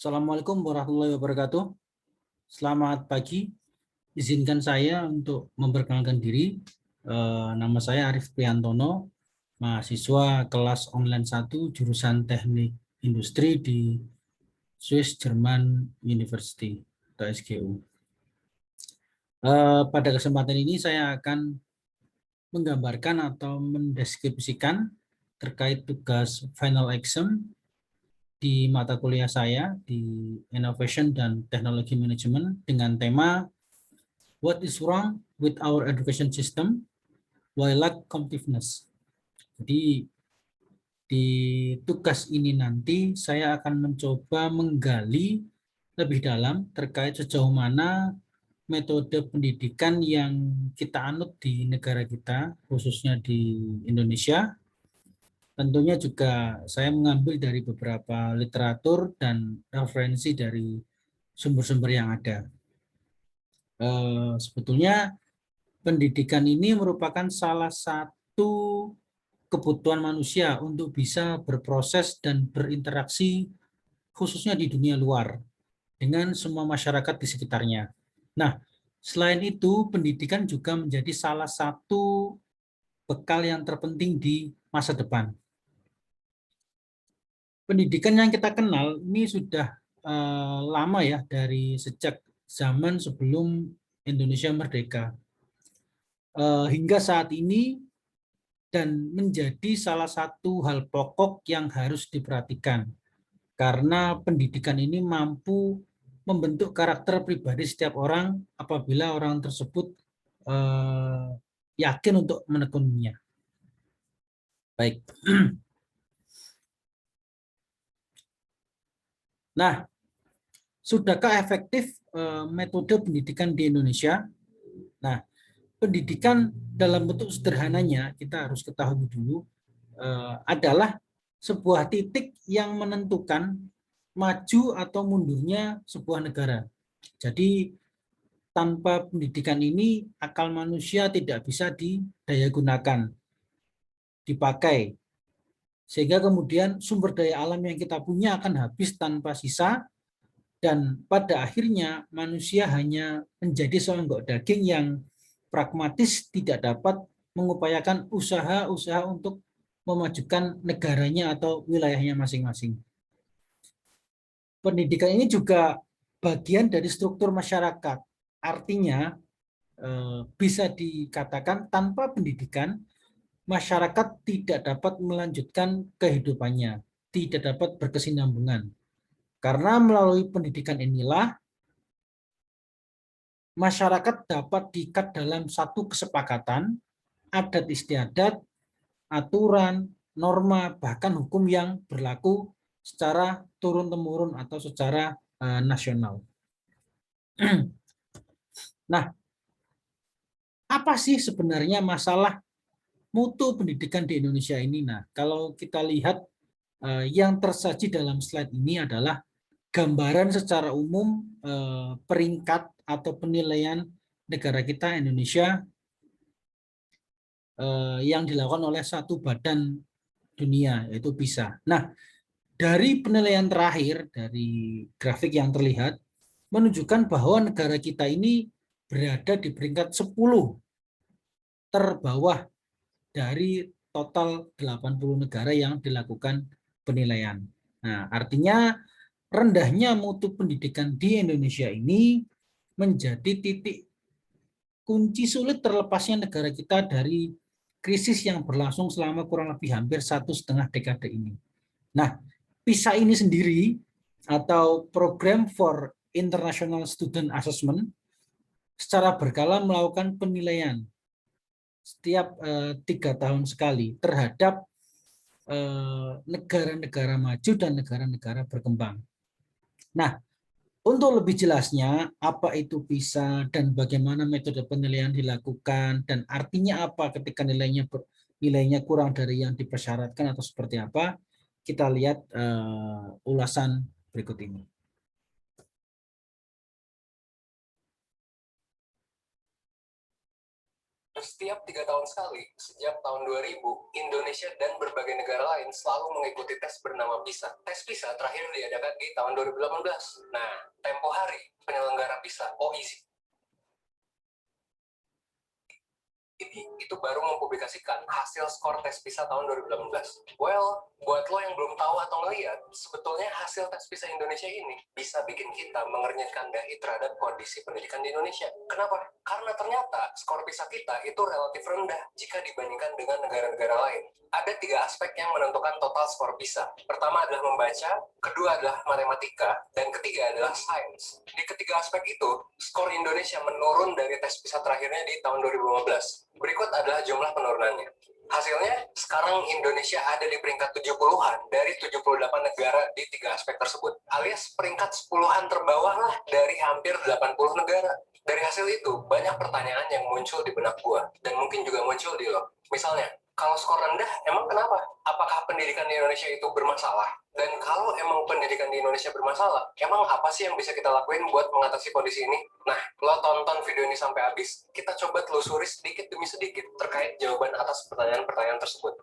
Assalamualaikum warahmatullahi wabarakatuh. Selamat pagi. Izinkan saya untuk memperkenalkan diri. Nama saya Arif Priantono, mahasiswa kelas online 1 jurusan Teknik Industri di Swiss German University atau SGU. Pada kesempatan ini saya akan menggambarkan atau mendeskripsikan terkait tugas final exam di mata kuliah saya di Innovation dan Technology Management dengan tema What is wrong with our education system? Why lack competitiveness? Jadi di tugas ini nanti saya akan mencoba menggali lebih dalam terkait sejauh mana metode pendidikan yang kita anut di negara kita, khususnya di Indonesia. Tentunya juga saya mengambil dari beberapa literatur dan referensi dari sumber-sumber yang ada. Sebetulnya pendidikan ini merupakan salah satu kebutuhan manusia untuk bisa berproses dan berinteraksi khususnya di dunia luar dengan semua masyarakat di sekitarnya. Nah, selain itu pendidikan juga menjadi salah satu bekal yang terpenting di masa depan. Pendidikan yang kita kenal ini sudah lama ya, dari sejak zaman sebelum Indonesia merdeka hingga saat ini, dan menjadi salah satu hal pokok yang harus diperhatikan karena pendidikan ini mampu membentuk karakter pribadi setiap orang apabila orang tersebut yakin untuk menekuninya. Baik. Nah, sudahkah efektif metode pendidikan di Indonesia? Nah, pendidikan dalam bentuk sederhananya kita harus ketahui dulu adalah sebuah titik yang menentukan maju atau mundurnya sebuah negara. Jadi tanpa pendidikan ini akal manusia tidak bisa didayagunakan, dipakai, sehingga kemudian sumber daya alam yang kita punya akan habis tanpa sisa, dan pada akhirnya manusia hanya menjadi seonggok daging yang pragmatis, tidak dapat mengupayakan usaha-usaha untuk memajukan negaranya atau wilayahnya masing-masing. Pendidikan ini juga bagian dari struktur masyarakat. Artinya bisa dikatakan tanpa pendidikan masyarakat tidak dapat melanjutkan kehidupannya, tidak dapat berkesinambungan. Karena melalui pendidikan inilah masyarakat dapat diikat dalam satu kesepakatan, adat istiadat, aturan, norma, bahkan hukum yang berlaku secara turun-temurun atau secara nasional. Nah, apa sih sebenarnya masalah mutu pendidikan di Indonesia ini? Nah, kalau kita lihat yang tersaji dalam slide ini adalah gambaran secara umum peringkat atau penilaian negara kita Indonesia yang dilakukan oleh satu badan dunia, yaitu PISA. Nah, dari penilaian terakhir dari grafik yang terlihat menunjukkan bahwa negara kita ini berada di peringkat 10 terbawah dari total 80 negara yang dilakukan penilaian. Nah, artinya rendahnya mutu pendidikan di Indonesia ini menjadi titik kunci sulit terlepasnya negara kita dari krisis yang berlangsung selama kurang lebih hampir 1,5 dekade ini. Nah, PISA ini sendiri atau Program for International Student Assessment secara berkala melakukan penilaian setiap 3 tahun sekali terhadap negara-negara maju dan negara-negara berkembang. Nah, untuk lebih jelasnya apa itu PISA dan bagaimana metode penilaian dilakukan dan artinya apa ketika nilainya kurang dari yang dipersyaratkan atau seperti apa, kita lihat ulasan berikut ini. setiap 3 tahun sekali, sejak tahun 2000, Indonesia dan berbagai negara lain selalu mengikuti tes bernama PISA. Tes PISA terakhir diadakan di tahun 2018. Nah, tempo hari, penyelenggara PISA, OECD, itu baru mempublikasikan hasil skor tes PISA tahun 2018. Well, buat lo yang belum tahu atau ngeliat, sebetulnya hasil tes PISA Indonesia ini bisa bikin kita mengernyitkan dahi terhadap kondisi pendidikan di Indonesia. Kenapa? Karena ternyata skor PISA kita itu relatif rendah jika dibandingkan dengan negara-negara lain. Ada 3 aspek yang menentukan total skor PISA. Pertama adalah membaca, kedua adalah matematika, dan ketiga adalah sains. Di ketiga aspek itu, skor Indonesia menurun dari tes PISA terakhirnya di tahun 2015. Berikut adalah jumlah penurunannya. Hasilnya, sekarang Indonesia ada di peringkat 70-an dari 78 negara di 3 aspek tersebut. Alias peringkat 10-an terbawah lah dari hampir 80 negara. Dari hasil itu, banyak pertanyaan yang muncul di benak gua, dan mungkin juga muncul di lo. Misalnya, kalau skor rendah, emang kenapa? Apakah pendidikan di Indonesia itu bermasalah? Dan kalau emang pendidikan di Indonesia bermasalah, emang apa sih yang bisa kita lakuin buat mengatasi kondisi ini? Nah, lo tonton video ini sampai habis, kita coba telusuri sedikit demi sedikit terkait jawaban atas pertanyaan-pertanyaan tersebut.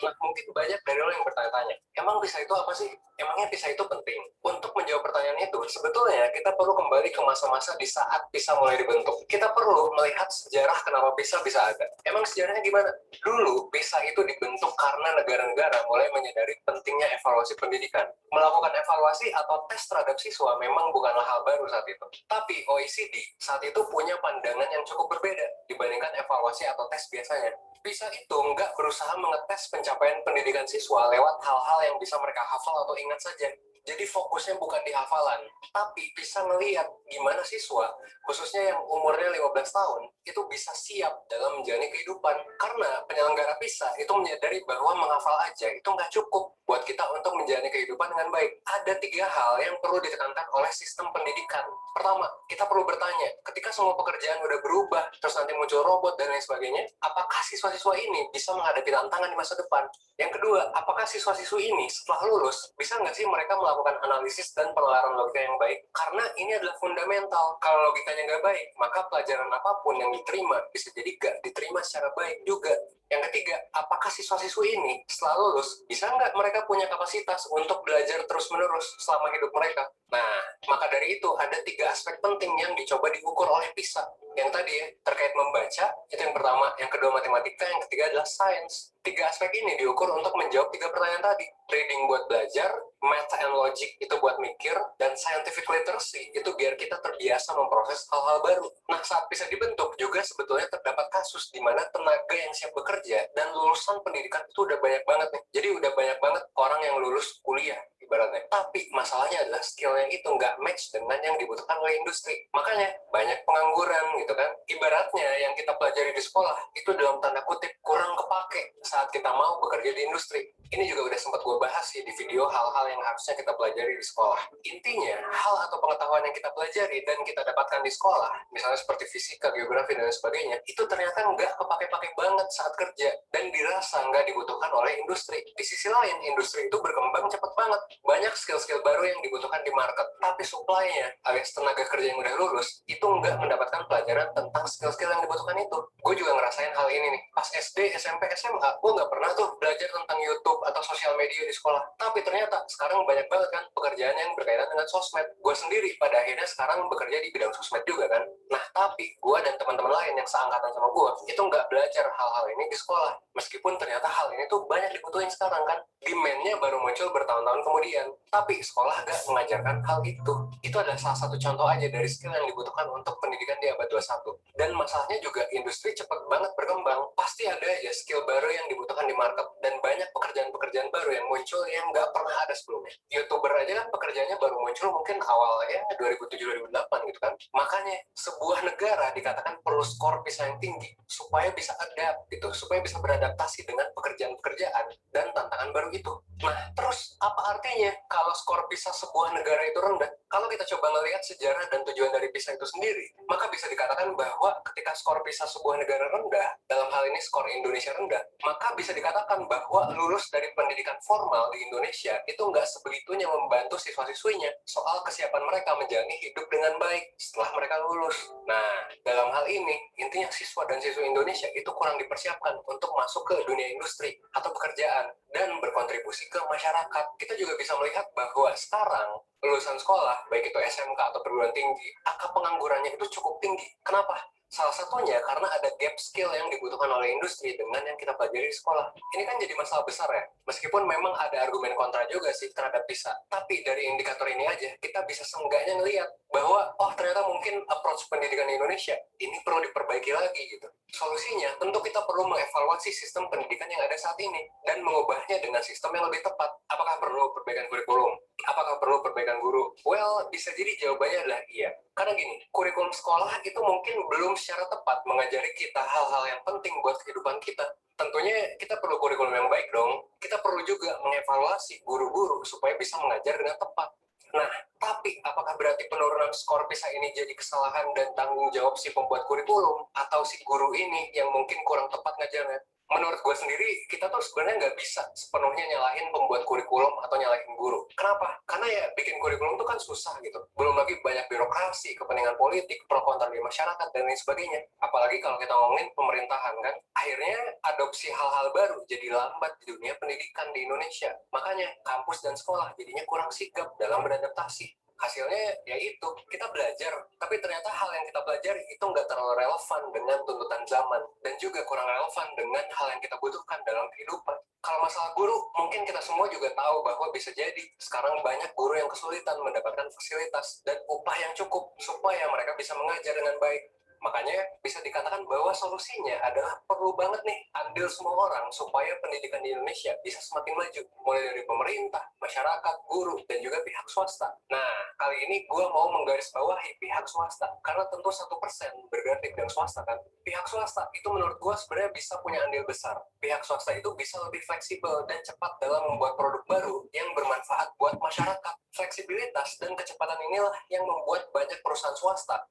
Nah, mungkin banyak dari lo yang bertanya-tanya, emang PISA itu apa sih? Emangnya PISA itu penting? Untuk menjawab pertanyaan itu, sebetulnya kita perlu kembali ke masa-masa di saat PISA mulai dibentuk. Kita perlu melihat sejarah kenapa PISA bisa ada. Emang sejarahnya gimana? Dulu, PISA itu dibentuk karena negara-negara mulai menyadari pentingnya evaluasi pendidikan. Melakukan evaluasi atau tes terhadap siswa memang bukanlah hal baru saat itu. Tapi OECD saat itu punya pandangan yang cukup berbeda dibandingkan evaluasi atau tes biasanya. PISA itu nggak berusaha mengetes pencapaian pendidikan siswa lewat hal-hal yang bisa mereka hafal atau ingat saja. Jadi fokusnya bukan di hafalan, tapi bisa ngelihat gimana siswa, khususnya yang umurnya 15 tahun, itu bisa siap dalam menjalani kehidupan. Karena penyelenggara PISA itu menyadari bahwa menghafal aja itu nggak cukup buat kita untuk menjalani kehidupan dengan baik. Ada 3 hal yang perlu ditekankan oleh sistem pendidikan. Pertama, kita perlu bertanya, ketika semua pekerjaan udah berubah, terus nanti muncul robot dan lain sebagainya, apakah siswa-siswa ini bisa menghadapi tantangan di masa depan? Yang kedua, apakah siswa-siswi ini setelah lulus, bisa nggak sih mereka melakukan analisis dan penalaran logika yang baik? Karena ini adalah fundamental. Kalau logikanya nggak baik, maka pelajaran apapun yang diterima bisa jadi nggak diterima secara baik juga. Yang ketiga, apakah siswa-siswi ini setelah lulus, bisa nggak mereka punya kapasitas untuk belajar terus-menerus selama hidup mereka? Nah, maka dari itu ada 3 aspek penting yang dicoba diukur oleh PISA. Yang tadi ya, terkait membaca, itu yang pertama. Yang kedua matematika, yang ketiga adalah sains. 3 aspek ini diukur untuk menjawab 3 pertanyaan tadi. Reading buat belajar, math and logic itu buat mikir, dan scientific literacy itu biar kita terbiasa memproses hal-hal baru. Nah, saat PISA dibentuk, juga sebetulnya terdapat kasus di mana tenaga yang siap bekerja dan lulusan pendidikan itu udah banyak banget nih. Jadi udah banyak banget orang yang lulus kuliah ibaratnya. Tapi masalahnya adalah skillnya itu nggak match dengan yang dibutuhkan oleh industri. Makanya banyak pengangguran gitu kan. Ibaratnya yang kita pelajari di sekolah itu dalam tanda kutip kurang kepake saat kita mau bekerja di industri. Ini juga udah sempat gue bahas sih di video hal-hal yang harusnya kita pelajari di sekolah. Intinya, hal atau pengetahuan yang kita pelajari dan kita dapatkan di sekolah, misalnya seperti fisika, geografi, dan sebagainya, itu ternyata nggak kepake-pake banget saat kerja dan dirasa nggak dibutuhkan oleh industri. Di sisi lain, industri itu berkembang cepat banget. Banyak skill-skill baru yang dibutuhkan di market, tapi supply-nya alias tenaga kerja yang udah lulus itu nggak mendapatkan pelajaran tentang skill-skill yang dibutuhkan itu. Gue juga ngerasain hal ini nih. Pas SD, SMP, SMA, gue nggak pernah tuh belajar tentang YouTube atau sosial media di sekolah. Tapi ternyata sekarang banyak banget kan pekerjaan yang berkaitan dengan sosmed. Gue sendiri pada akhirnya sekarang bekerja di bidang sosmed juga kan. Nah, tapi gue dan teman-teman lain yang seangkatan sama gue itu nggak belajar hal-hal ini di sekolah. Meskipun ternyata hal ini tuh banyak dibutuhin sekarang kan. Demand-nya baru muncul bertahun-tahun kemudian. Tapi sekolah nggak mengajarkan hal itu. Itu adalah salah satu contoh aja dari skill yang dibutuhkan untuk pendidikan di abad 21. Dan masalahnya juga industri cepat banget berkembang. Pasti ada aja skill baru yang dibutuhkan di market. Dan banyak pekerjaan-pekerjaan baru yang muncul yang nggak pernah ada sebelumnya. YouTuber aja kan pekerjaannya baru muncul mungkin awal ya 2007-2008 gitu kan. Makanya sebuah negara dikatakan perlu skor PISA yang tinggi supaya bisa adapt gitu, supaya bisa beradaptasi dengan pekerjaan-pekerjaan dan tantangan baru itu. Nah, terus apa artinya kalau skor PISA sebuah negara itu rendah? Kalau kita coba melihat sejarah dan tujuan dari PISA itu sendiri, maka bisa dikatakan bahwa ketika skor PISA sebuah negara rendah, dalam hal ini skor Indonesia rendah, maka bisa dikatakan bahwa lulus dari pendidikan formal di Indonesia itu nggak sebegitunya membantu siswa-siswinya soal kesiapan mereka menjalani hidup dengan baik setelah mereka lulus. Nah, dalam hal ini, intinya siswa dan siswi Indonesia itu kurang dipersiapkan untuk masuk ke dunia industri atau pekerjaan dan berkontribusi ke masyarakat. Kita juga bisa melihat bahwa sekarang lulusan sekolah, baik itu SMK atau perguruan tinggi, angka penganggurannya itu cukup tinggi. Kenapa? Salah satunya karena ada gap skill yang dibutuhkan oleh industri dengan yang kita pelajari di sekolah. Ini kan jadi masalah besar ya. Meskipun memang ada argumen kontra juga sih terhadap PISA. Tapi dari indikator ini aja, kita bisa seenggaknya ngelihat bahwa, oh ternyata mungkin approach pendidikan di Indonesia ini perlu diperbaiki lagi gitu. Solusinya, tentu kita perlu mengevaluasi sistem pendidikan yang ada saat ini dan mengubahnya dengan sistem yang lebih tepat. Apakah perlu perbaikan kurikulum? Apakah perlu perbaikan guru? Well, bisa jadi jawabannya adalah iya. Karena gini, kurikulum sekolah itu mungkin belum secara tepat mengajari kita hal-hal yang penting buat kehidupan kita. Tentunya kita perlu kurikulum yang baik dong. Kita perlu juga mengevaluasi guru-guru supaya bisa mengajar dengan tepat. Nah, tapi apakah berarti penurunan skor PISA ini jadi kesalahan dan tanggung jawab si pembuat kurikulum atau si guru ini yang mungkin kurang tepat ngajarnya? Menurut gue sendiri, kita tuh sebenarnya nggak bisa sepenuhnya nyalahin pembuat kurikulum atau nyalahin guru. Kenapa? Karena ya bikin kurikulum itu kan susah gitu. Belum lagi banyak birokrasi, kepentingan politik, pro kontra di masyarakat, dan lain sebagainya. Apalagi kalau kita ngomongin pemerintahan kan. Akhirnya adopsi hal-hal baru jadi lambat di dunia pendidikan di Indonesia. Makanya kampus dan sekolah jadinya kurang sigap dalam beradaptasi. Hasilnya ya itu, kita belajar, tapi ternyata hal yang kita pelajari itu nggak terlalu relevan dengan tuntutan zaman, dan juga kurang relevan dengan hal yang kita butuhkan dalam kehidupan. Kalau masalah guru, mungkin kita semua juga tahu bahwa bisa jadi sekarang banyak guru yang kesulitan mendapatkan fasilitas dan upah yang cukup supaya mereka bisa mengajar dengan baik. Makanya bisa dikatakan bahwa solusinya adalah perlu banget nih andil semua orang supaya pendidikan di Indonesia bisa semakin maju. Mulai dari pemerintah, masyarakat, guru, dan juga pihak swasta. Nah, kali ini gue mau menggarisbawahi pihak swasta. Karena tentu 1% berganti pihak swasta kan. Pihak swasta itu menurut gue sebenarnya bisa punya andil besar. Pihak swasta itu bisa lebih fleksibel dan cepat dalam membuat produk baru yang bermanfaat buat masyarakat. Fleksibilitas dan kecepatan inilah yang membuat banyak perusahaan swasta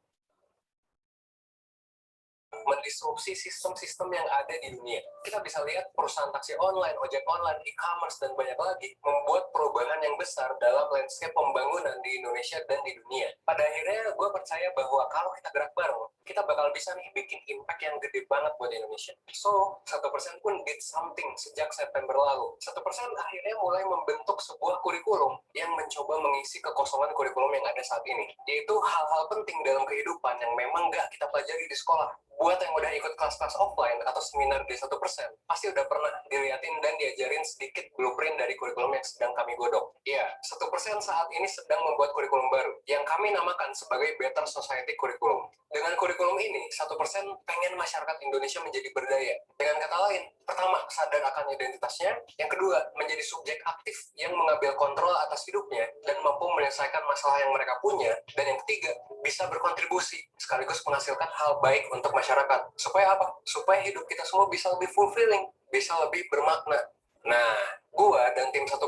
mendisrupsi sistem-sistem yang ada di dunia. Kita bisa lihat perusahaan taksi online, ojek online, e-commerce, dan banyak lagi membuat perubahan yang besar dalam landscape pembangunan di Indonesia dan di dunia. Pada akhirnya, gue percaya bahwa kalau kita gerak bareng, kita bakal bisa nih bikin impact yang gede banget buat Indonesia. So, 1% pun did something sejak September lalu. 1% akhirnya mulai membentuk sebuah kurikulum yang mencoba mengisi kekosongan kurikulum yang ada saat ini. Yaitu hal-hal penting dalam kehidupan yang memang nggak kita pelajari di sekolah. Buat yang udah ikut kelas-kelas offline atau seminar di 1%, pasti udah pernah diliatin dan diajarin sedikit blueprint dari kurikulum yang sedang kami godok. Ya, 1% saat ini sedang membuat kurikulum baru, yang kami namakan sebagai Better Society Curriculum. Dengan kurikulum ini, 1% pengen masyarakat Indonesia menjadi berdaya. Dengan kata lain, pertama, sadar akan identitasnya. Yang kedua, menjadi subjek aktif yang mengambil kontrol atas hidupnya dan mampu menyelesaikan masalah yang mereka punya. Dan yang ketiga, bisa berkontribusi, sekaligus menghasilkan hal baik untuk masyarakat. Supaya apa? Supaya hidup kita semua bisa lebih fulfilling, bisa lebih bermakna. Nah, gua dan tim 1%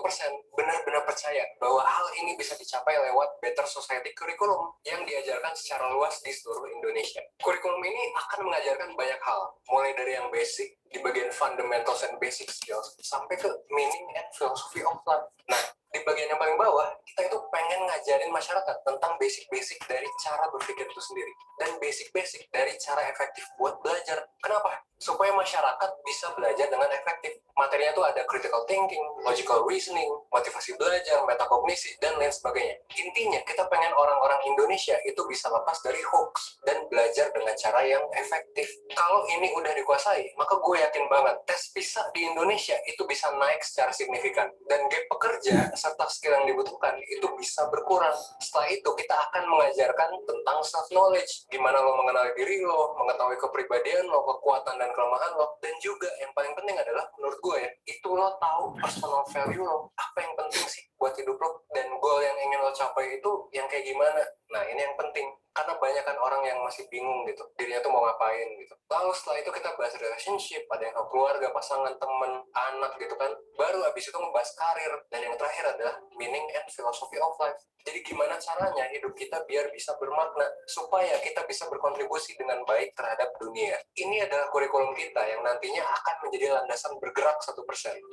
benar-benar percaya bahwa hal ini bisa dicapai lewat Better Society Curriculum yang diajarkan secara luas di seluruh Indonesia. Kurikulum ini akan mengajarkan banyak hal, mulai dari yang basic, di bagian fundamentals and basic skills, sampai ke meaning and philosophy of life. Nah, di bagian yang paling bawah, kita itu pengen ngajarin masyarakat tentang basic-basic dari cara berpikir itu sendiri. Dan basic-basic dari cara efektif buat belajar. Kenapa? Supaya masyarakat bisa belajar dengan efektif. Materinya itu ada critical thinking, logical reasoning, motivasi belajar, metakognisi, dan lain sebagainya. Intinya, kita pengen orang-orang Indonesia itu bisa lepas dari hoax dan belajar dengan cara yang efektif. Kalau ini udah dikuasai, maka gue yakin banget tes PISA di Indonesia itu bisa naik secara signifikan. Dan gap pekerja serta skill yang dibutuhkan itu bisa berkurang. Setelah itu, kita akan mengajarkan tentang self-knowledge. Gimana lo mengenali diri lo, mengetahui kepribadian lo, kekuatan dan kelemahan lo. Dan juga yang paling penting adalah, menurut gue ya, itu lo tahu personal value lo. Apa yang penting sih buat hidup lo. Dan goal yang ingin lo capai itu yang kayak gimana. Nah, ini yang penting. Karena banyak kan orang yang masih bingung gitu, dirinya tuh mau ngapain gitu. Lalu setelah itu kita bahas relationship, ada yang keluarga, pasangan, teman, anak gitu kan. Baru abis itu membahas karir. Dan yang terakhir adalah meaning and philosophy of life. Jadi gimana caranya hidup kita biar bisa bermakna, supaya kita bisa berkontribusi dengan baik terhadap dunia. Ini adalah kurikulum kita yang nantinya akan menjadi landasan bergerak 1%,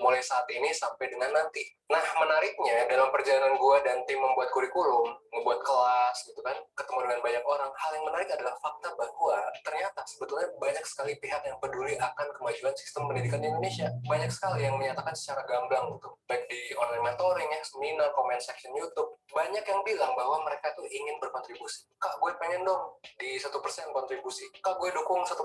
mulai saat ini sampai dengan nanti. Nah, menariknya ya, dalam perjalanan gue dan tim membuat kurikulum, membuat kelas gitu kan, ketemu dengan banyak orang, hal yang menarik adalah fakta bahwa ternyata sebetulnya banyak sekali pihak yang peduli akan kemajuan sistem pendidikan di Indonesia. Banyak sekali yang menyatakan secara gamblang gitu, baik di online mentoring ya, seminar, comment section YouTube, banyak yang bilang bahwa mereka tuh ingin berkontribusi. Kak, gue pengen dong di 1% kontribusi. Kak, gue dukung 1%.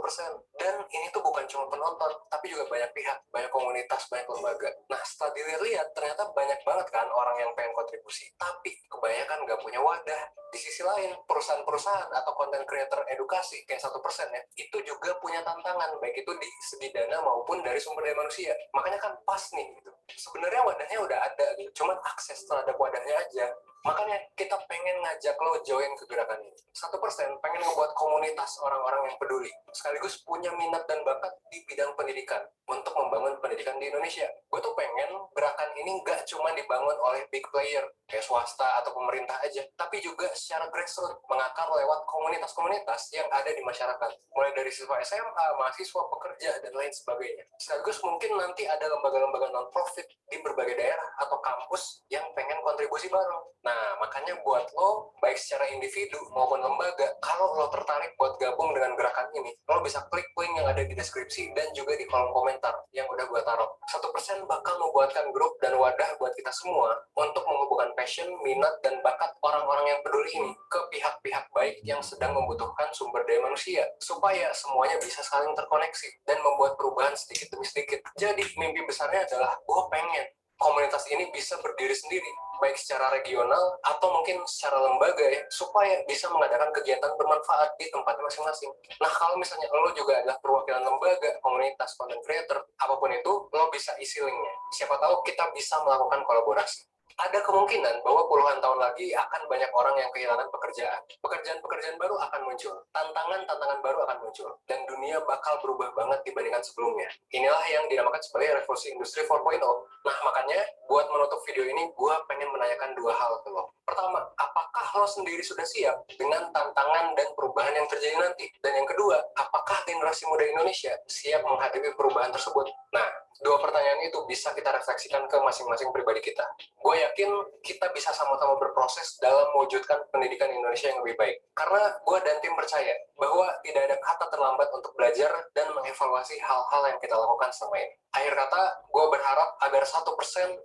Dan ini tuh bukan cuma penonton, tapi juga banyak pihak, banyak komunitas, banyak lembaga. Nah, setelah dilihat, ternyata banyak banget kan orang yang pengen kontribusi, tapi kebanyakan nggak punya wadah. Di sisi lain, perusahaan-perusahaan atau content creator edukasi kayak 1% ya, itu juga punya tantangan, baik itu di segi dana maupun dari sumber daya manusia. Makanya kan pas nih gitu. Sebenarnya wadahnya udah ada gitu, cuman akses terhadap wadahnya aja. Makanya kita pengen ngajak lo join ke gerakan ini. 1% pengen ngebuat komunitas orang-orang yang peduli, sekaligus punya minat dan bakat di bidang pendidikan untuk membangun pendidikan di Indonesia. Gue tuh pengen gerakan ini nggak cuma dibangun oleh big player kayak swasta atau pemerintah aja, tapi juga secara grassroots, mengakar lewat komunitas-komunitas yang ada di masyarakat, mulai dari siswa SMA, mahasiswa, pekerja, dan lain sebagainya. Sekaligus mungkin nanti ada lembaga-lembaga non-profit di berbagai daerah atau kampus yang pengen kontribusi bareng. Nah, makanya buat lo, baik secara individu maupun lembaga, kalau lo tertarik buat gabung dengan gerakan ini, lo bisa klik link yang ada di deskripsi dan juga di kolom komentar yang udah gue taruh. 1% bakal membuatkan grup dan wadah buat kita semua untuk menghubungkan passion, minat, dan bakat orang-orang yang peduli ini ke pihak-pihak baik yang sedang membutuhkan sumber daya manusia, supaya semuanya bisa saling terkoneksi dan membuat perubahan sedikit demi sedikit. Jadi, mimpi besarnya adalah gue pengen komunitas ini bisa berdiri sendiri, baik secara regional atau mungkin secara lembaga ya, supaya bisa mengadakan kegiatan bermanfaat di tempatnya masing-masing. Nah, kalau misalnya lo juga adalah perwakilan lembaga, komunitas, content creator, apapun itu, lo bisa isi linknya. Siapa tahu kita bisa melakukan kolaborasi. Ada kemungkinan bahwa puluhan tahun lagi akan banyak orang yang kehilangan pekerjaan. Pekerjaan-pekerjaan baru akan muncul, tantangan-tantangan baru akan muncul, dan dunia bakal berubah banget dibandingkan sebelumnya. Inilah yang dinamakan sebagai revolusi industri 4.0. Nah, makanya buat menutup video ini, gue pengen menanyakan dua hal ke lo. Pertama, apakah lo sendiri sudah siap dengan tantangan dan perubahan yang terjadi nanti? Dan yang kedua, apakah generasi muda Indonesia siap menghadapi perubahan tersebut? Nah, dua pertanyaan itu bisa kita refleksikan ke masing-masing pribadi kita. Gue yakin kita bisa sama-sama berproses dalam mewujudkan pendidikan Indonesia yang lebih baik. Karena gue dan tim percaya bahwa tidak ada kata terlambat untuk belajar dan mengevaluasi hal-hal yang kita lakukan selama ini. Akhir kata, gue berharap agar 1%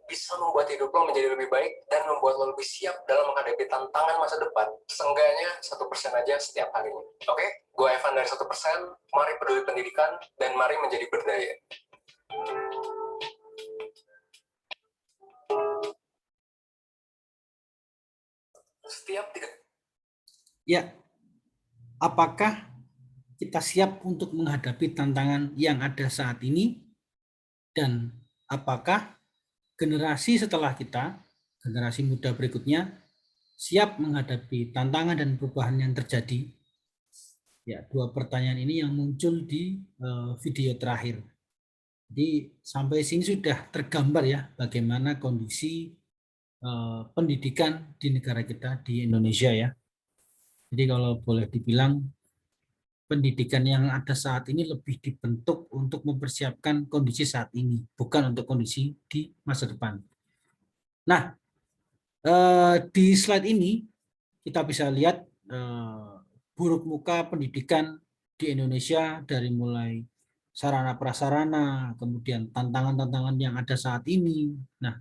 bisa membuat hidup lo menjadi lebih baik dan membuat lo lebih siap dalam menghadapi tantangan masa depan. Seenggaknya 1% aja setiap harinya. Oke? Gue Evan dari 1%, mari peduli pendidikan, dan mari menjadi berdaya. Setiap tidak. Ya, apakah kita siap untuk menghadapi tantangan yang ada saat ini? Dan apakah generasi setelah kita, generasi muda berikutnya, siap menghadapi tantangan dan perubahan yang terjadi? Ya, dua pertanyaan ini yang muncul di video terakhir. Jadi sampai sini sudah tergambar ya bagaimana kondisi pendidikan di negara kita di Indonesia ya. Jadi kalau boleh dibilang pendidikan yang ada saat ini lebih dibentuk untuk mempersiapkan kondisi saat ini, bukan untuk kondisi di masa depan. Nah, di slide ini kita bisa lihat buruk muka pendidikan di Indonesia dari mulai sarana prasarana, kemudian tantangan-tantangan yang ada saat ini. Nah,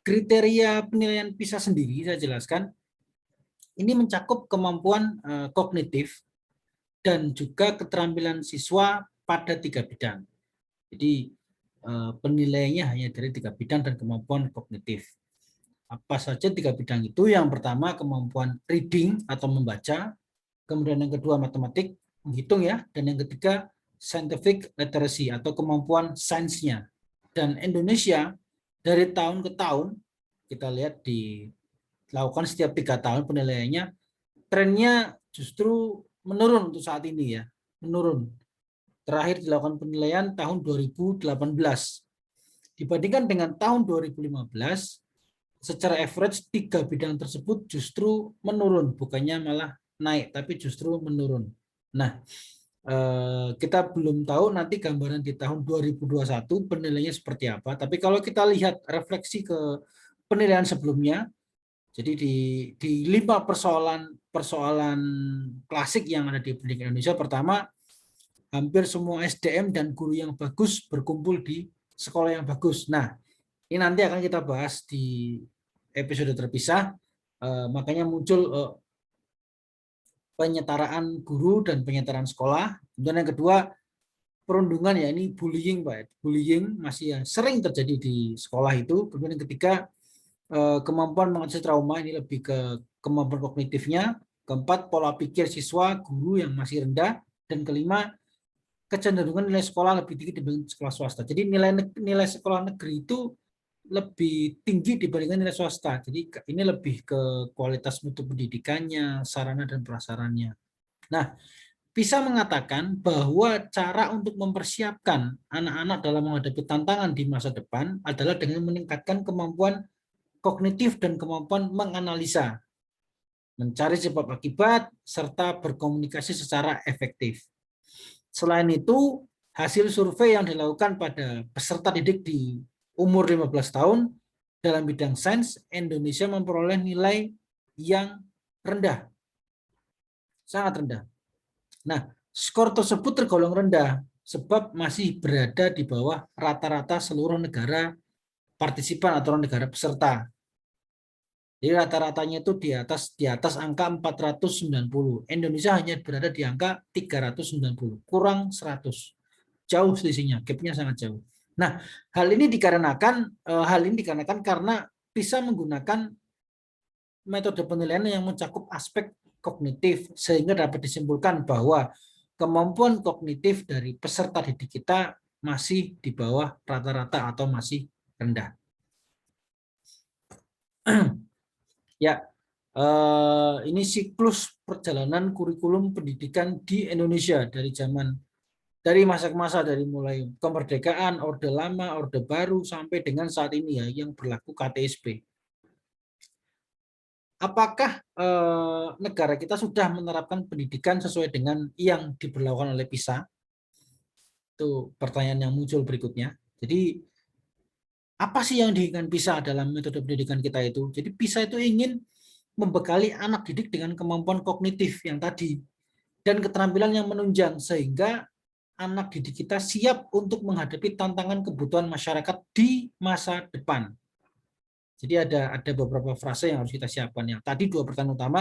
kriteria penilaian PISA sendiri saya jelaskan, ini mencakup kemampuan kognitif dan juga keterampilan siswa pada 3 bidang. Jadi penilaiannya hanya dari 3 bidang dan kemampuan kognitif. Apa saja 3 bidang itu? Yang pertama kemampuan reading atau membaca, kemudian yang kedua matematik, menghitung ya, dan yang ketiga scientific literacy atau kemampuan sainsnya. Dan Indonesia dari tahun ke tahun, kita lihat dilakukan setiap 3 tahun penilaiannya, trennya justru menurun untuk saat ini ya, menurun. Terakhir dilakukan penilaian tahun 2018. Dibandingkan dengan tahun 2015, secara average 3 bidang tersebut justru menurun, bukannya malah naik, tapi justru menurun. Nah, kita belum tahu nanti gambaran di tahun 2021 penilaiannya seperti apa, tapi kalau kita lihat refleksi ke penilaian sebelumnya. Jadi di 5 persoalan klasik yang ada di pendidikan Indonesia, pertama, hampir semua SDM dan guru yang bagus berkumpul di sekolah yang bagus. Nah, ini nanti akan kita bahas di episode terpisah. Makanya muncul penyetaraan guru dan penyetaraan sekolah. Kemudian yang kedua, perundungan, ya, ini bullying, Pak. Bullying masih sering terjadi di sekolah itu. Kemudian yang ketiga, kemampuan mengatasi trauma, ini lebih ke kemampuan kognitifnya. Keempat, pola pikir siswa guru yang masih rendah. Dan kelima, kecenderungan nilai sekolah lebih tinggi dibanding sekolah swasta. Jadi nilai sekolah negeri itu lebih tinggi dibandingkan nilai swasta. Jadi ini lebih ke kualitas mutu pendidikannya, sarana dan prasarannya. Nah, bisa mengatakan bahwa cara untuk mempersiapkan anak-anak dalam menghadapi tantangan di masa depan adalah dengan meningkatkan kemampuan kognitif dan kemampuan menganalisa, mencari sebab akibat, serta berkomunikasi secara efektif. Selain itu, hasil survei yang dilakukan pada peserta didik di umur 15 tahun dalam bidang sains, Indonesia memperoleh nilai yang rendah, sangat rendah. Nah, skor tersebut tergolong rendah sebab masih berada di bawah rata-rata seluruh negara partisipan atau negara peserta. Jadi rata-ratanya itu di atas angka 490. Indonesia hanya berada di angka 390, kurang 100. Jauh selisihnya, gapnya sangat jauh. Nah, hal ini dikarenakan karena bisa menggunakan metode penilaian yang mencakup aspek kognitif, sehingga dapat disimpulkan bahwa kemampuan kognitif dari peserta didik kita masih di bawah rata-rata atau masih rendah. Ya, ini siklus perjalanan kurikulum pendidikan di Indonesia dari masa-masa dari mulai kemerdekaan, Orde Lama, Orde Baru, sampai dengan saat ini, ya, yang berlaku KTSP. Apakah negara kita sudah menerapkan pendidikan sesuai dengan yang diberlakukan oleh PISA? Itu pertanyaan yang muncul berikutnya. Jadi apa sih yang diinginkan PISA dalam metode pendidikan kita itu? Jadi PISA itu ingin membekali anak didik dengan kemampuan kognitif yang tadi dan keterampilan yang menunjang, sehingga anak didik kita siap untuk menghadapi tantangan kebutuhan masyarakat di masa depan. Jadi ada beberapa frase yang harus kita siapkan. Yang tadi 2 pertanyaan utama,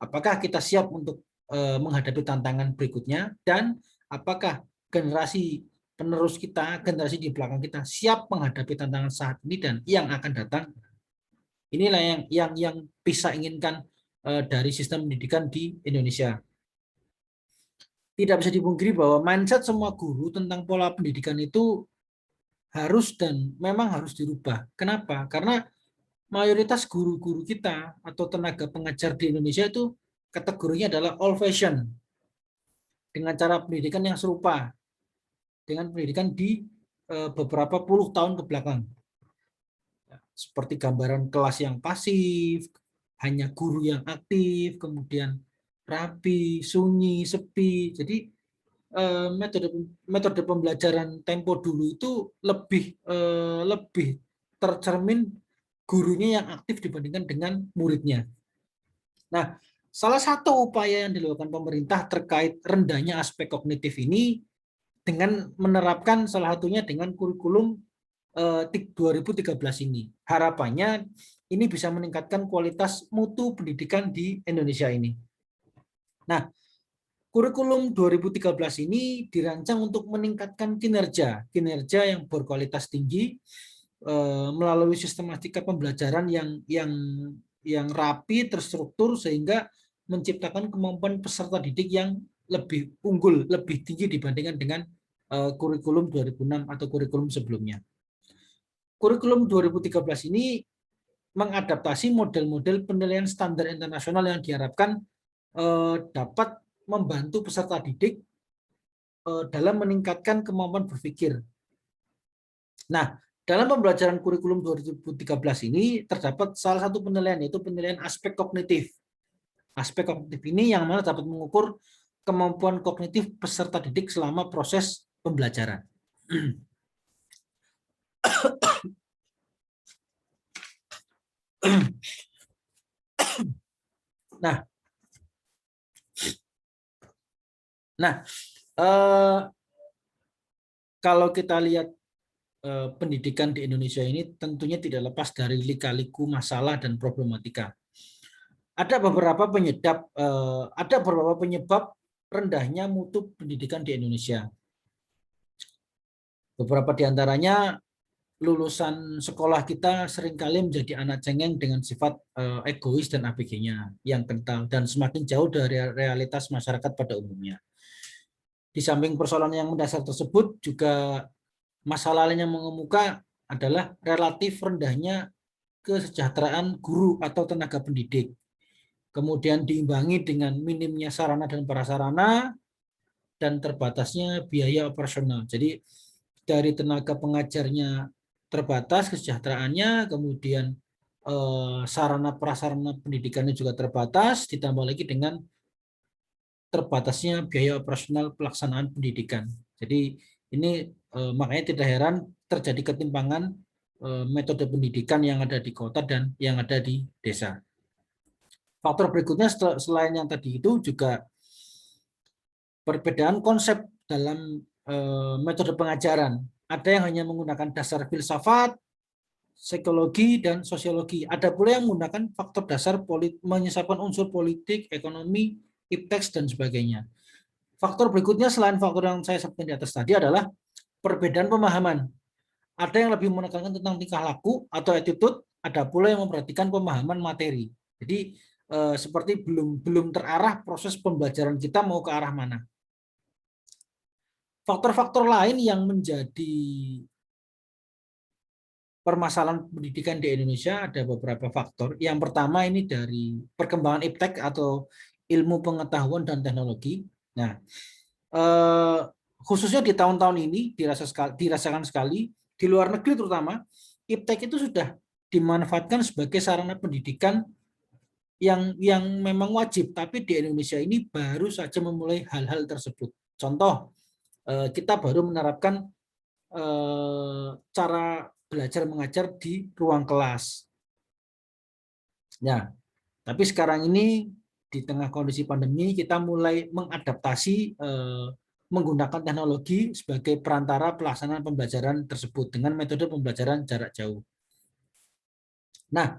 apakah kita siap untuk menghadapi tantangan berikutnya, dan apakah generasi penerus kita, generasi di belakang kita siap menghadapi tantangan saat ini dan yang akan datang. Inilah yang PISA inginkan dari sistem pendidikan di Indonesia. Tidak bisa dipungkiri bahwa mindset semua guru tentang pola pendidikan itu harus dan memang harus dirubah. Kenapa? Karena mayoritas guru-guru kita atau tenaga pengajar di Indonesia itu kategorinya adalah old fashion, dengan cara pendidikan yang serupa dengan pendidikan di beberapa puluh tahun ke belakang. Seperti gambaran kelas yang pasif, hanya guru yang aktif, kemudian rapi, sunyi, sepi. Jadi metode pembelajaran tempo dulu itu lebih tercermin gurunya yang aktif dibandingkan dengan muridnya. Nah, salah satu upaya yang dilakukan pemerintah terkait rendahnya aspek kognitif ini dengan menerapkan salah satunya dengan kurikulum 2013 ini. Harapannya ini bisa meningkatkan kualitas mutu pendidikan di Indonesia ini. Nah, kurikulum 2013 ini dirancang untuk meningkatkan kinerja yang berkualitas tinggi melalui sistematika pembelajaran yang rapi, terstruktur, sehingga menciptakan kemampuan peserta didik yang lebih unggul, lebih tinggi dibandingkan dengan kurikulum 2006 atau kurikulum sebelumnya. Kurikulum 2013 ini mengadaptasi model-model penilaian standar internasional yang diharapkan dapat membantu peserta didik dalam meningkatkan kemampuan berpikir. Nah, dalam pembelajaran kurikulum 2013 ini terdapat salah satu penilaian, yaitu penilaian aspek kognitif. Aspek kognitif ini yang mana dapat mengukur kemampuan kognitif peserta didik selama proses pembelajaran. Nah, kalau kita lihat pendidikan di Indonesia ini tentunya tidak lepas dari lika-liku masalah dan problematika. Ada beberapa penyebab rendahnya mutu pendidikan di Indonesia. Beberapa di antaranya lulusan sekolah kita seringkali menjadi anak cengeng dengan sifat egois dan ABG-nya yang kental dan semakin jauh dari realitas masyarakat pada umumnya. Di samping persoalan yang mendasar tersebut juga masalah lain yang mengemuka adalah relatif rendahnya kesejahteraan guru atau tenaga pendidik. Kemudian diimbangi dengan minimnya sarana dan prasarana dan terbatasnya biaya operasional. Jadi dari tenaga pengajarnya terbatas kesejahteraannya, kemudian sarana prasarana pendidikannya juga terbatas, ditambah lagi dengan terbatasnya biaya operasional pelaksanaan pendidikan. Jadi ini makanya tidak heran terjadi ketimpangan metode pendidikan yang ada di kota dan yang ada di desa. Faktor berikutnya selain yang tadi itu juga perbedaan konsep dalam metode pengajaran. Ada yang hanya menggunakan dasar filsafat, psikologi, dan sosiologi. Ada pula yang menggunakan faktor dasar menyisapkan unsur politik, ekonomi, ipteks, dan sebagainya. Faktor berikutnya selain faktor yang saya sebutkan di atas tadi adalah perbedaan pemahaman. Ada yang lebih menekankan tentang tingkah laku atau attitude, ada pula yang memperhatikan pemahaman materi. Jadi seperti belum terarah proses pembelajaran kita mau ke arah mana. Faktor-faktor lain yang menjadi permasalahan pendidikan di Indonesia ada beberapa faktor. Yang pertama ini dari perkembangan iptek atau ilmu pengetahuan dan teknologi. Nah, khususnya di tahun-tahun ini dirasakan sekali di luar negeri terutama iptek itu sudah dimanfaatkan sebagai sarana pendidikan yang memang wajib, tapi di Indonesia ini baru saja memulai hal-hal tersebut. Contoh, kita baru menerapkan cara belajar mengajar di ruang kelas. Ya, tapi sekarang ini di tengah kondisi pandemi kita mulai mengadaptasi menggunakan teknologi sebagai perantara pelaksanaan pembelajaran tersebut dengan metode pembelajaran jarak jauh. Nah,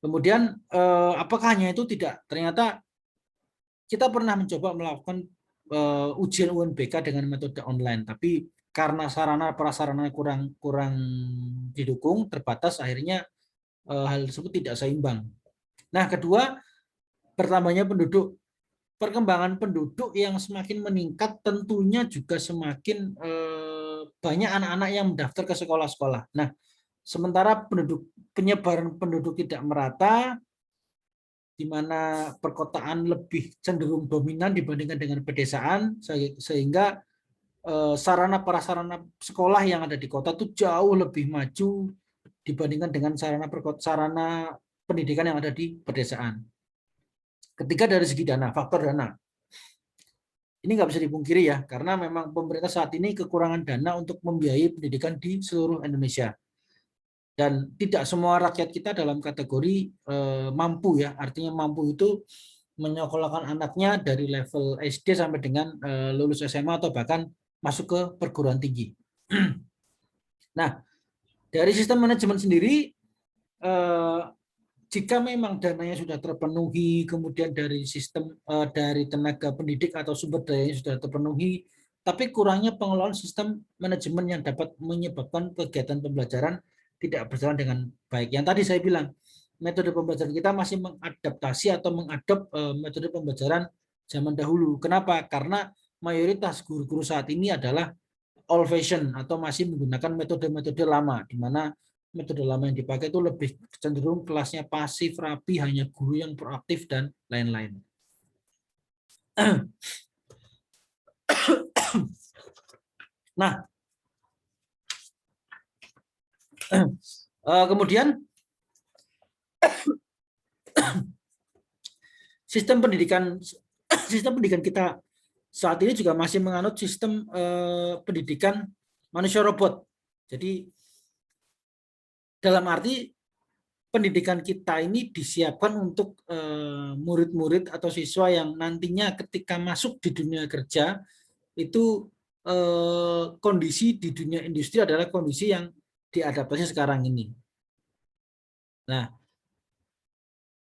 kemudian apakah hanya itu? Tidak. Ternyata kita pernah mencoba melakukan ujian UNBK dengan metode online, tapi karena sarana prasarana kurang didukung, terbatas, akhirnya hal tersebut tidak seimbang. Nah, kedua, bertambahnya penduduk. Perkembangan penduduk yang semakin meningkat tentunya juga semakin banyak anak-anak yang mendaftar ke sekolah-sekolah. Nah, sementara penyebaran penduduk tidak merata, di mana perkotaan lebih cenderung dominan dibandingkan dengan pedesaan, sehingga sarana prasarana sekolah yang ada di kota itu jauh lebih maju dibandingkan dengan sarana pendidikan yang ada di pedesaan. Ketiga, dari segi dana, faktor dana. Ini nggak bisa dipungkiri ya, karena memang pemerintah saat ini kekurangan dana untuk membiayai pendidikan di seluruh Indonesia. Dan tidak semua rakyat kita dalam kategori mampu ya, artinya mampu itu menyekolahkan anaknya dari level SD sampai dengan lulus SMA atau bahkan masuk ke perguruan tinggi. Nah, dari sistem manajemen sendiri, jika memang dananya sudah terpenuhi, kemudian dari sistem dari tenaga pendidik atau sumber dayanya sudah terpenuhi, tapi kurangnya pengelolaan sistem manajemen yang dapat menyebabkan kegiatan pembelajaran tidak berjalan dengan baik. Yang tadi saya bilang, metode pembelajaran kita masih mengadaptasi atau mengadop metode pembelajaran zaman dahulu. Kenapa? Karena mayoritas guru-guru saat ini adalah old fashion atau masih menggunakan metode-metode lama, di mana metode lama yang dipakai itu lebih cenderung kelasnya pasif, rapi, hanya guru yang proaktif dan lain-lain. Nah, kemudian sistem pendidikan kita saat ini juga masih menganut sistem pendidikan manusia robot. Jadi dalam arti pendidikan kita ini disiapkan untuk murid-murid atau siswa yang nantinya ketika masuk di dunia kerja itu kondisi di dunia industri adalah kondisi yang diadaptasi sekarang ini. Nah,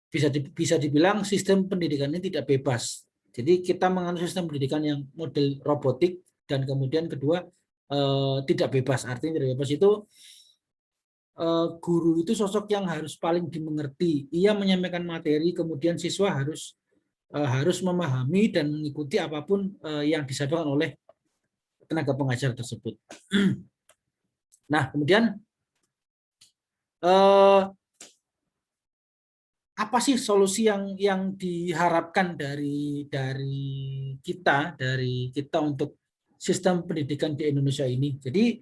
bisa dibilang sistem pendidikan ini tidak bebas. Jadi kita menganut sistem pendidikan yang model robotik, dan kemudian kedua tidak bebas. Artinya tidak bebas itu guru itu sosok yang harus paling dimengerti. Ia menyampaikan materi, kemudian siswa harus memahami dan mengikuti apapun yang disampaikan oleh tenaga pengajar tersebut. Nah, kemudian apa sih solusi yang diharapkan dari kita untuk sistem pendidikan di Indonesia ini? Jadi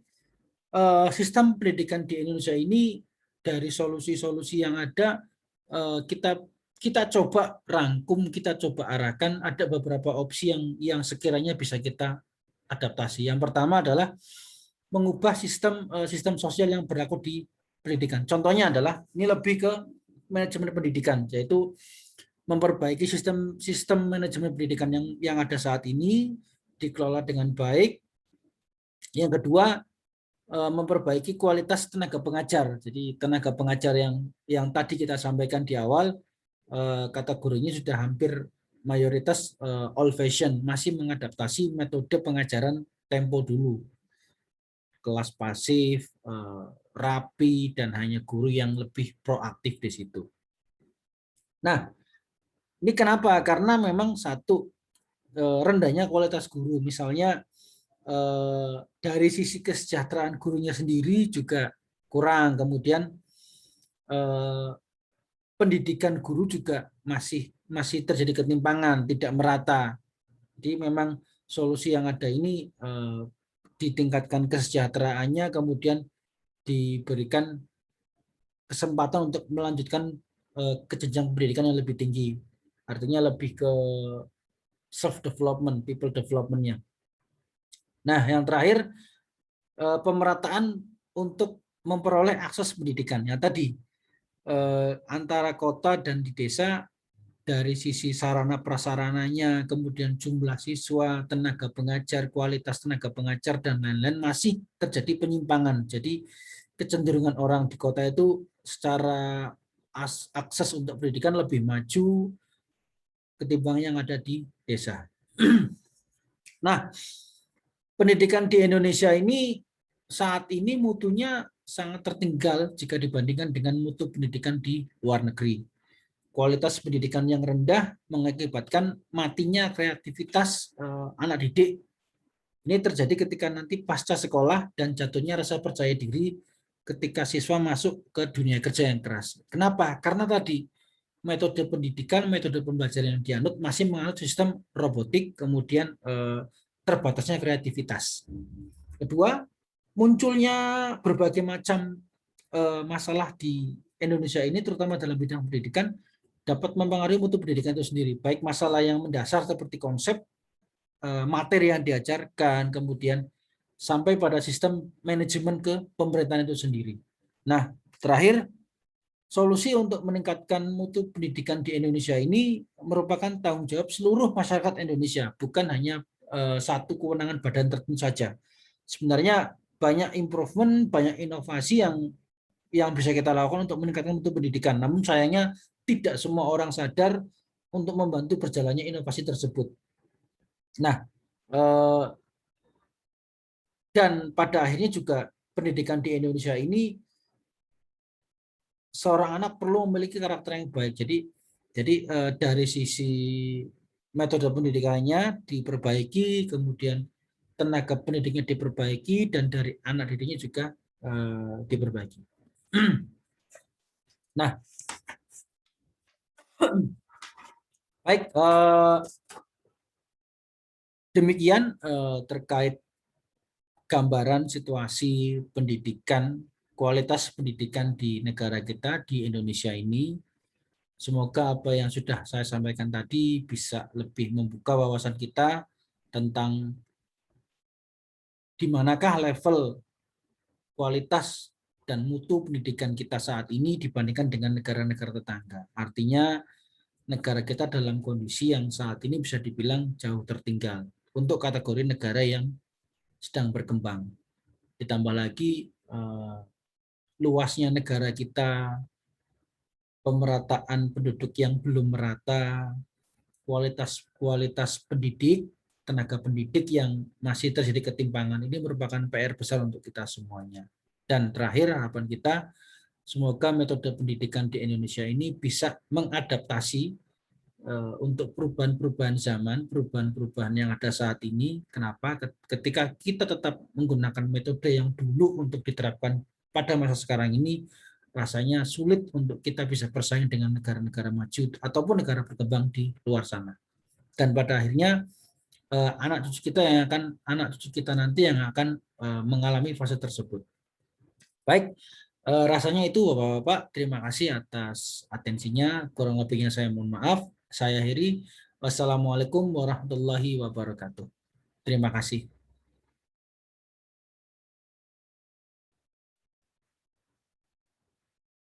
sistem pendidikan di Indonesia ini dari solusi-solusi yang ada kita coba rangkum, kita coba arahkan. Ada beberapa opsi yang sekiranya bisa kita adaptasi. Yang pertama adalah mengubah sistem sosial yang berlaku di pendidikan. Contohnya adalah ini lebih ke manajemen pendidikan, yaitu memperbaiki sistem manajemen pendidikan yang ada saat ini dikelola dengan baik. Yang kedua, memperbaiki kualitas tenaga pengajar. Jadi tenaga pengajar yang tadi kita sampaikan di awal, kategorinya sudah hampir mayoritas old fashion, masih mengadaptasi metode pengajaran tempo dulu. Kelas pasif, rapi, dan hanya guru yang lebih proaktif di situ. Nah, ini kenapa? Karena memang satu, rendahnya kualitas guru. Misalnya dari sisi kesejahteraan gurunya sendiri juga kurang. Kemudian pendidikan guru juga masih terjadi ketimpangan, tidak merata. Jadi memang solusi yang ada ini ditingkatkan kesejahteraannya, kemudian diberikan kesempatan untuk melanjutkan ke jenjang pendidikan yang lebih tinggi. Artinya lebih ke self development, people development-nya. Nah, yang terakhir pemerataan untuk memperoleh akses pendidikan. Yang tadi antara kota dan di desa, dari sisi sarana prasarananya, kemudian jumlah siswa, tenaga pengajar, kualitas tenaga pengajar, dan lain-lain masih terjadi penyimpangan. Jadi kecenderungan orang di kota itu secara akses untuk pendidikan lebih maju ketimbang yang ada di desa. Nah, pendidikan di Indonesia ini saat ini mutunya sangat tertinggal jika dibandingkan dengan mutu pendidikan di luar negeri. Kualitas pendidikan yang rendah mengakibatkan matinya kreativitas anak didik. Ini terjadi ketika nanti pasca sekolah dan jatuhnya rasa percaya diri ketika siswa masuk ke dunia kerja yang keras. Kenapa? Karena tadi metode pendidikan, metode pembelajaran yang dianut masih menganut sistem robotik, kemudian terbatasnya kreativitas. Kedua, munculnya berbagai macam masalah di Indonesia ini, terutama dalam bidang pendidikan, dapat mempengaruhi mutu pendidikan itu sendiri. Baik masalah yang mendasar seperti konsep, materi yang diajarkan, kemudian sampai pada sistem manajemen ke pemerintahan itu sendiri. Nah, terakhir, solusi untuk meningkatkan mutu pendidikan di Indonesia ini merupakan tanggung jawab seluruh masyarakat Indonesia, bukan hanya satu kewenangan badan tertentu saja. Sebenarnya banyak improvement, banyak inovasi yang bisa kita lakukan untuk meningkatkan mutu pendidikan. Namun sayangnya tidak semua orang sadar untuk membantu berjalannya inovasi tersebut. Nah, dan pada akhirnya juga pendidikan di Indonesia ini, seorang anak perlu memiliki karakter yang baik. Jadi dari sisi metode pendidikannya diperbaiki, kemudian tenaga pendidiknya diperbaiki, dan dari anak didiknya juga diperbaiki. Nah, baik, demikian terkait gambaran situasi pendidikan, kualitas pendidikan di negara kita, di Indonesia ini. Semoga apa yang sudah saya sampaikan tadi bisa lebih membuka wawasan kita tentang di manakah level kualitas dan mutu pendidikan kita saat ini dibandingkan dengan negara-negara tetangga. Artinya negara kita dalam kondisi yang saat ini bisa dibilang jauh tertinggal untuk kategori negara yang sedang berkembang. Ditambah lagi luasnya negara kita, pemerataan penduduk yang belum merata, kualitas pendidik, tenaga pendidik yang masih terjadi ketimpangan, ini merupakan PR besar untuk kita semuanya. Dan terakhir harapan kita, semoga metode pendidikan di Indonesia ini bisa mengadaptasi untuk perubahan-perubahan zaman, perubahan-perubahan yang ada saat ini. Kenapa? Ketika kita tetap menggunakan metode yang dulu untuk diterapkan pada masa sekarang ini, rasanya sulit untuk kita bisa bersaing dengan negara-negara maju ataupun negara berkembang di luar sana. Dan pada akhirnya anak cucu kita nanti yang akan mengalami fase tersebut. Baik, rasanya itu Bapak-Bapak, terima kasih atas atensinya. Kurang lebihnya saya mohon maaf. Saya akhiri. Wassalamualaikum warahmatullahi wabarakatuh. Terima kasih.